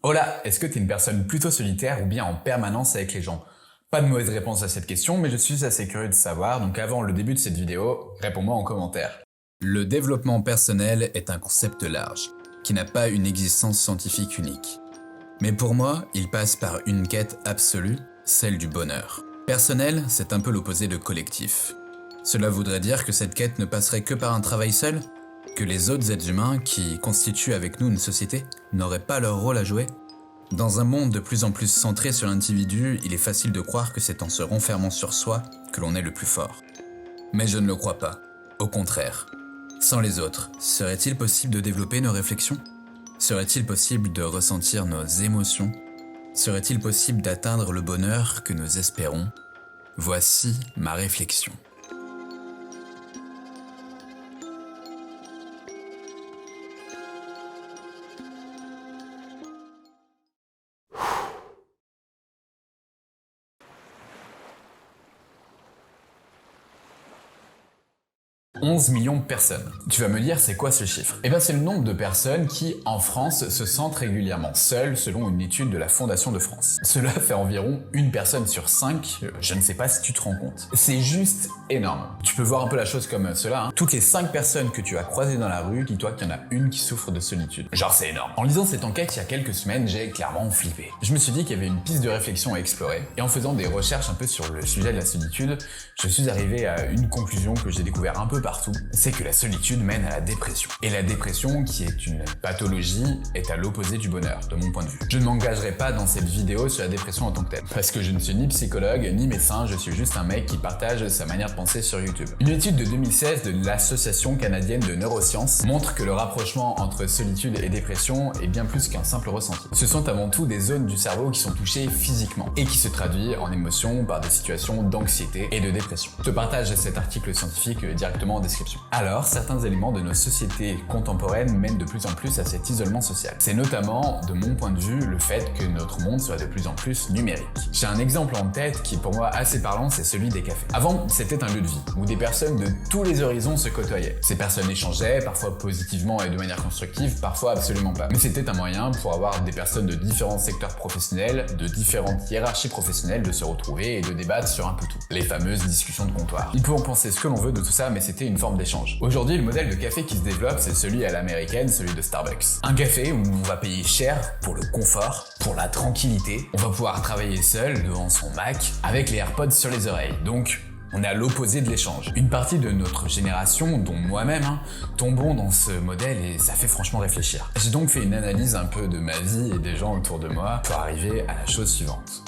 Hola, est-ce que tu es une personne plutôt solitaire ou bien en permanence avec les gens? Pas de mauvaise réponse à cette question, mais je suis assez curieux de savoir, donc avant le début de cette vidéo, réponds-moi en commentaire. Le développement personnel est un concept large, qui n'a pas une existence scientifique unique. Mais pour moi, il passe par une quête absolue, celle du bonheur. Personnel, c'est un peu l'opposé de collectif. Cela voudrait dire que cette quête ne passerait que par un travail seul? Que les autres êtres humains qui constituent avec nous une société n'auraient pas leur rôle à jouer? Dans un monde de plus en plus centré sur l'individu, il est facile de croire que c'est en se renfermant sur soi que l'on est le plus fort. Mais je ne le crois pas. Au contraire. Sans les autres, serait-il possible de développer nos réflexions? Serait-il possible de ressentir nos émotions? Serait-il possible d'atteindre le bonheur que nous espérons? Voici ma réflexion. « 11 millions de personnes. Tu vas me dire, c'est quoi ce chiffre? Eh bien, c'est le nombre de personnes qui, en France, se sentent régulièrement seules selon une étude de la Fondation de France. Cela fait environ une personne sur 5, je ne sais pas si tu te rends compte. C'est juste énorme. Tu peux voir un peu la chose comme cela, hein. Toutes les 5 personnes que tu as croisées dans la rue, dis-toi qu'il y en a une qui souffre de solitude. Genre, c'est énorme. En lisant cette enquête il y a quelques semaines, j'ai clairement flippé. Je me suis dit qu'il y avait une piste de réflexion à explorer, et en faisant des recherches un peu sur le sujet de la solitude, je suis arrivé à une conclusion que j'ai découvert un peu partout, c'est que la solitude mène à la dépression. Et la dépression, qui est une pathologie, est à l'opposé du bonheur, de mon point de vue. Je ne m'engagerai pas dans cette vidéo sur la dépression en tant que telle, parce que je ne suis ni psychologue, ni médecin, je suis juste un mec qui partage sa manière de penser sur YouTube. Une étude de 2016 de l'Association canadienne de neurosciences montre que le rapprochement entre solitude et dépression est bien plus qu'un simple ressenti. Ce sont avant tout des zones du cerveau qui sont touchées physiquement, et qui se traduit en émotions par des situations d'anxiété et de dépression. Je te partage cet article scientifique directement en description. Alors, certains éléments de nos sociétés contemporaines mènent de plus en plus à cet isolement social. C'est notamment, de mon point de vue, le fait que notre monde soit de plus en plus numérique. J'ai un exemple en tête qui est pour moi assez parlant, c'est celui des cafés. Avant, c'était un lieu de vie, où des personnes de tous les horizons se côtoyaient. Ces personnes échangeaient, parfois positivement et de manière constructive, parfois absolument pas. Mais c'était un moyen pour avoir des personnes de différents secteurs professionnels, de différentes hiérarchies professionnelles de se retrouver et de débattre sur un peu tout. Les fameuses discussions de comptoir. On peut en penser ce que l'on veut de tout ça, mais c'était une forme d'échange. Aujourd'hui, le modèle de café qui se développe, c'est celui à l'américaine, celui de Starbucks. Un café où on va payer cher pour le confort, pour la tranquillité. On va pouvoir travailler seul devant son Mac avec les AirPods sur les oreilles. Donc, on est à l'opposé de l'échange. Une partie de notre génération, dont moi-même, tombons dans ce modèle et ça fait franchement réfléchir. J'ai donc fait une analyse un peu de ma vie et des gens autour de moi pour arriver à la chose suivante.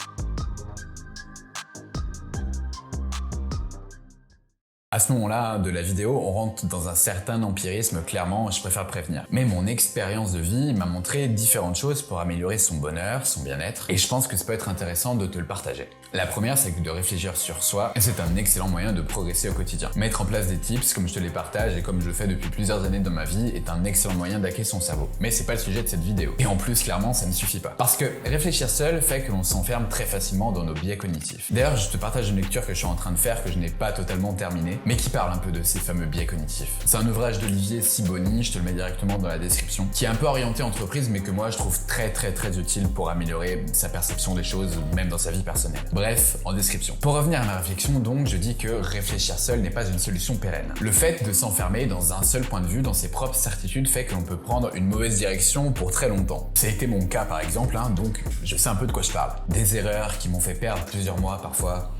À ce moment-là de la vidéo, on rentre dans un certain empirisme, clairement, je préfère prévenir. Mais mon expérience de vie m'a montré différentes choses pour améliorer son bonheur, son bien-être, et je pense que ça peut être intéressant de te le partager. La première, c'est que de réfléchir sur soi, et c'est un excellent moyen de progresser au quotidien. Mettre en place des tips, comme je te les partage et comme je le fais depuis plusieurs années dans ma vie, est un excellent moyen d'hacker son cerveau. Mais c'est pas le sujet de cette vidéo. Et en plus, clairement, ça ne suffit pas. Parce que réfléchir seul fait que l'on s'enferme très facilement dans nos biais cognitifs. D'ailleurs, je te partage une lecture que je suis en train de faire, que je n'ai pas totalement terminée, mais qui parle un peu de ces fameux biais cognitifs. C'est un ouvrage d'Olivier Sibony, je te le mets directement dans la description, qui est un peu orienté entreprise, mais que moi je trouve très utile pour améliorer sa perception des choses, même dans sa vie personnelle. Bref, en description. Pour revenir à ma réflexion donc, je dis que réfléchir seul n'est pas une solution pérenne. Le fait de s'enfermer dans un seul point de vue, dans ses propres certitudes, fait que l'on peut prendre une mauvaise direction pour très longtemps. Ça a été mon cas par exemple, donc je sais un peu de quoi je parle. Des erreurs qui m'ont fait perdre plusieurs mois parfois,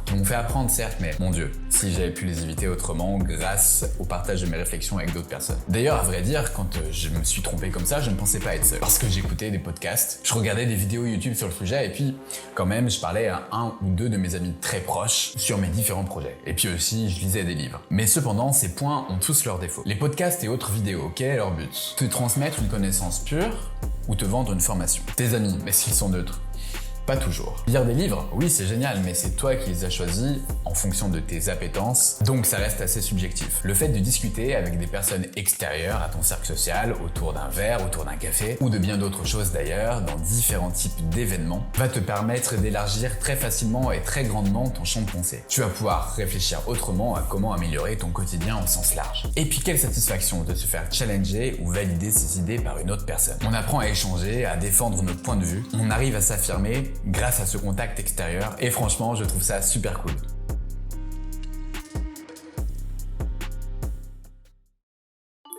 qui m'ont fait apprendre certes, mais mon Dieu, si j'avais pu les éviter autrement grâce au partage de mes réflexions avec d'autres personnes. D'ailleurs, à vrai dire, quand je me suis trompé comme ça, je ne pensais pas être seul. Parce que j'écoutais des podcasts, je regardais des vidéos YouTube sur le sujet, et puis quand même, je parlais à un ou deux de mes amis très proches sur mes différents projets. Et puis aussi, je lisais des livres. Mais cependant, ces points ont tous leurs défauts. Les podcasts et autres vidéos, quel est leur but? Te transmettre une connaissance pure ou te vendre une formation? Tes amis, est-ce qu'ils sont neutres? Pas toujours. Lire des livres, oui c'est génial, mais c'est toi qui les as choisis en fonction de tes appétences, donc ça reste assez subjectif. Le fait de discuter avec des personnes extérieures à ton cercle social, autour d'un verre, autour d'un café, ou de bien d'autres choses d'ailleurs, dans différents types d'événements, va te permettre d'élargir très facilement et très grandement ton champ de pensée. Tu vas pouvoir réfléchir autrement à comment améliorer ton quotidien au sens large. Et puis quelle satisfaction de se faire challenger ou valider ses idées par une autre personne. On apprend à échanger, à défendre nos points de vue, on arrive à s'affirmer grâce à ce contact extérieur et franchement je trouve ça super cool.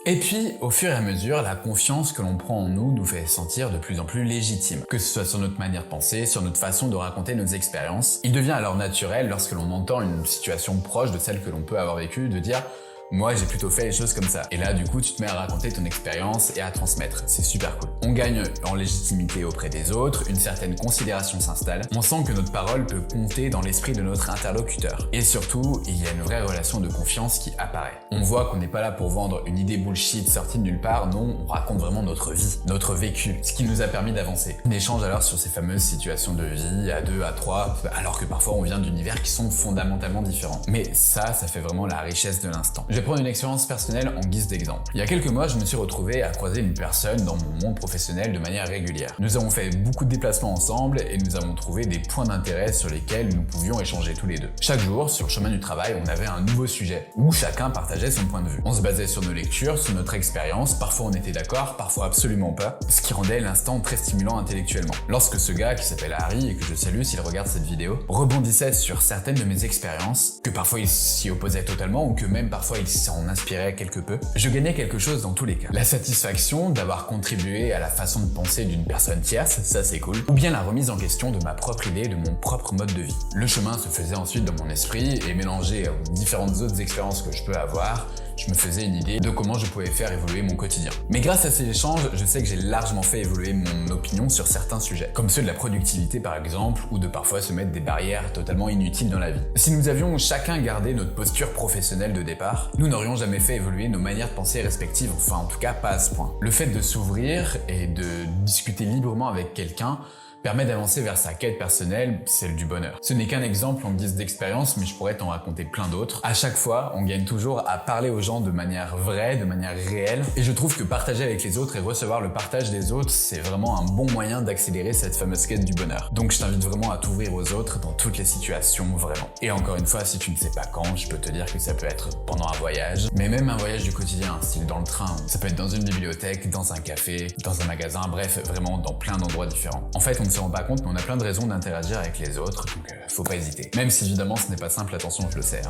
Et puis, au fur et à mesure, la confiance que l'on prend en nous fait sentir de plus en plus légitime. Que ce soit sur notre manière de penser, sur notre façon de raconter nos expériences, il devient alors naturel lorsque l'on entend une situation proche de celle que l'on peut avoir vécue de dire moi, j'ai plutôt fait les choses comme ça. Et là, du coup, tu te mets à raconter ton expérience et à transmettre. C'est super cool. On gagne en légitimité auprès des autres, une certaine considération s'installe. On sent que notre parole peut compter dans l'esprit de notre interlocuteur. Et surtout, il y a une vraie relation de confiance qui apparaît. On voit qu'on n'est pas là pour vendre une idée bullshit sortie de nulle part. Non, on raconte vraiment notre vie, notre vécu, ce qui nous a permis d'avancer. On échange alors sur ces fameuses situations de vie, à 2, à 3, alors que parfois on vient d'univers qui sont fondamentalement différents. Mais ça fait vraiment la richesse de l'instant. Je vais prendre une expérience personnelle en guise d'exemple. Il y a quelques mois, je me suis retrouvé à croiser une personne dans mon monde professionnel de manière régulière. Nous avons fait beaucoup de déplacements ensemble et nous avons trouvé des points d'intérêt sur lesquels nous pouvions échanger tous les deux. Chaque jour, sur le chemin du travail, on avait un nouveau sujet où chacun partageait son point de vue. On se basait sur nos lectures, sur notre expérience, parfois on était d'accord, parfois absolument pas, ce qui rendait l'instant très stimulant intellectuellement. Lorsque ce gars, qui s'appelle Harry et que je salue s'il regarde cette vidéo, rebondissait sur certaines de mes expériences, que parfois il s'y opposait totalement ou que même parfois il s'en inspirait quelque peu, je gagnais quelque chose dans tous les cas. La satisfaction d'avoir contribué à la façon de penser d'une personne tierce, ça c'est cool, ou bien la remise en question de ma propre idée, de mon propre mode de vie. Le chemin se faisait ensuite dans mon esprit et mélangé aux différentes autres expériences que je peux avoir, je me faisais une idée de comment je pouvais faire évoluer mon quotidien. Mais grâce à ces échanges, je sais que j'ai largement fait évoluer mon opinion sur certains sujets, comme ceux de la productivité par exemple, ou de parfois se mettre des barrières totalement inutiles dans la vie. Si nous avions chacun gardé notre posture professionnelle de départ, nous n'aurions jamais fait évoluer nos manières de penser respectives, enfin en tout cas pas à ce point. Le fait de s'ouvrir et de discuter librement avec quelqu'un permet d'avancer vers sa quête personnelle, celle du bonheur. Ce n'est qu'un exemple en guise d'expérience, mais je pourrais t'en raconter plein d'autres. À chaque fois, on gagne toujours à parler aux gens de manière vraie, de manière réelle, et je trouve que partager avec les autres et recevoir le partage des autres, c'est vraiment un bon moyen d'accélérer cette fameuse quête du bonheur. Donc je t'invite vraiment à t'ouvrir aux autres dans toutes les situations, vraiment. Et encore une fois, si tu ne sais pas quand, je peux te dire que ça peut être pendant un voyage, mais même un voyage du quotidien, style dans le train, ça peut être dans une bibliothèque, dans un café, dans un magasin, bref, vraiment dans plein d'endroits différents. En fait, on ne se rend pas compte, mais on a plein de raisons d'interagir avec les autres, donc faut pas hésiter. Même si évidemment ce n'est pas simple, attention, je le sais.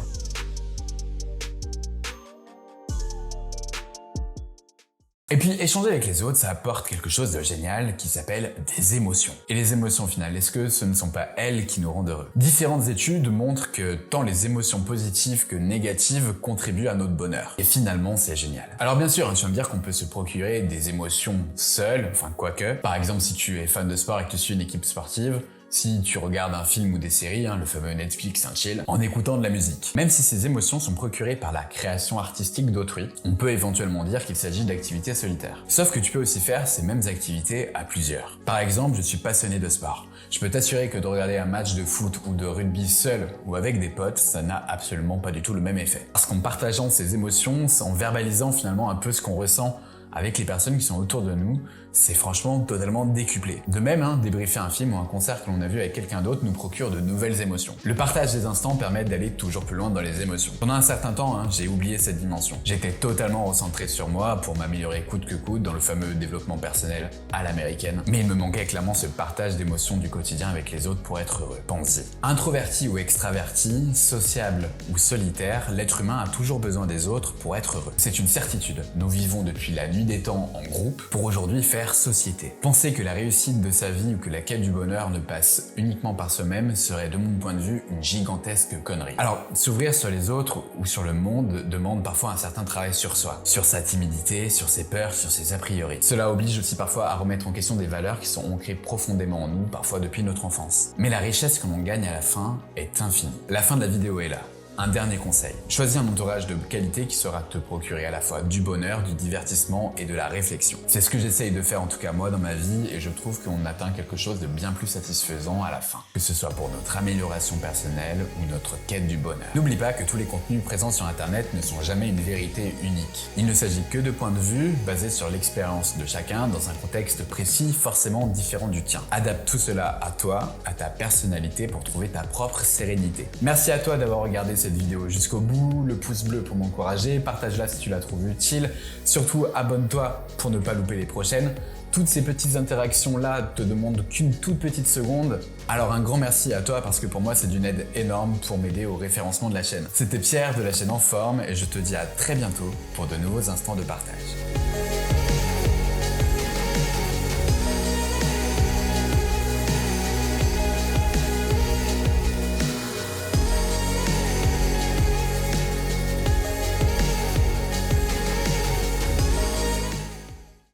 Et puis, échanger avec les autres, ça apporte quelque chose de génial qui s'appelle des émotions. Et les émotions, au final, est-ce que ce ne sont pas elles qui nous rendent heureux? Différentes études montrent que tant les émotions positives que négatives contribuent à notre bonheur. Et finalement, c'est génial. Alors bien sûr, tu vas me dire qu'on peut se procurer des émotions seules, enfin quoique. Par exemple, si tu es fan de sport et que tu suis une équipe sportive, si tu regardes un film ou des séries, le fameux Netflix and chill, en écoutant de la musique. Même si ces émotions sont procurées par la création artistique d'autrui, on peut éventuellement dire qu'il s'agit d'activités solitaires. Sauf que tu peux aussi faire ces mêmes activités à plusieurs. Par exemple, je suis passionné de sport. Je peux t'assurer que de regarder un match de foot ou de rugby seul ou avec des potes, ça n'a absolument pas du tout le même effet. Parce qu'en partageant ces émotions, en verbalisant finalement un peu ce qu'on ressent avec les personnes qui sont autour de nous, c'est franchement totalement décuplé. De même, débriefer un film ou un concert que l'on a vu avec quelqu'un d'autre nous procure de nouvelles émotions. Le partage des instants permet d'aller toujours plus loin dans les émotions. Pendant un certain temps, j'ai oublié cette dimension. J'étais totalement recentré sur moi pour m'améliorer coûte que coûte dans le fameux développement personnel à l'américaine. Mais il me manquait clairement ce partage d'émotions du quotidien avec les autres pour être heureux. Pense-y. Introverti ou extraverti, sociable ou solitaire, l'être humain a toujours besoin des autres pour être heureux. C'est une certitude. Nous vivons depuis la nuit des temps en groupe pour aujourd'hui faire société. Penser que la réussite de sa vie ou que la quête du bonheur ne passe uniquement par soi-même serait de mon point de vue une gigantesque connerie. Alors, s'ouvrir sur les autres ou sur le monde demande parfois un certain travail sur soi, sur sa timidité, sur ses peurs, sur ses a priori. Cela oblige aussi parfois à remettre en question des valeurs qui sont ancrées profondément en nous, parfois depuis notre enfance. Mais la richesse que l'on gagne à la fin est infinie. La fin de la vidéo est là. Un dernier conseil, choisis un entourage de qualité qui saura te procurer à la fois du bonheur, du divertissement et de la réflexion. C'est ce que j'essaye de faire en tout cas moi dans ma vie et je trouve qu'on atteint quelque chose de bien plus satisfaisant à la fin, que ce soit pour notre amélioration personnelle ou notre quête du bonheur. N'oublie pas que tous les contenus présents sur internet ne sont jamais une vérité unique. Il ne s'agit que de points de vue basés sur l'expérience de chacun dans un contexte précis forcément différent du tien. Adapte tout cela à toi, à ta personnalité pour trouver ta propre sérénité. Merci à toi d'avoir regardé cette vidéo jusqu'au bout, le pouce bleu pour m'encourager, partage-la si tu la trouves utile, surtout abonne-toi pour ne pas louper les prochaines. Toutes ces petites interactions-là te demandent qu'une toute petite seconde. Alors un grand merci à toi parce que pour moi c'est d'une aide énorme pour m'aider au référencement de la chaîne. C'était Pierre de la chaîne En Forme et je te dis à très bientôt pour de nouveaux instants de partage.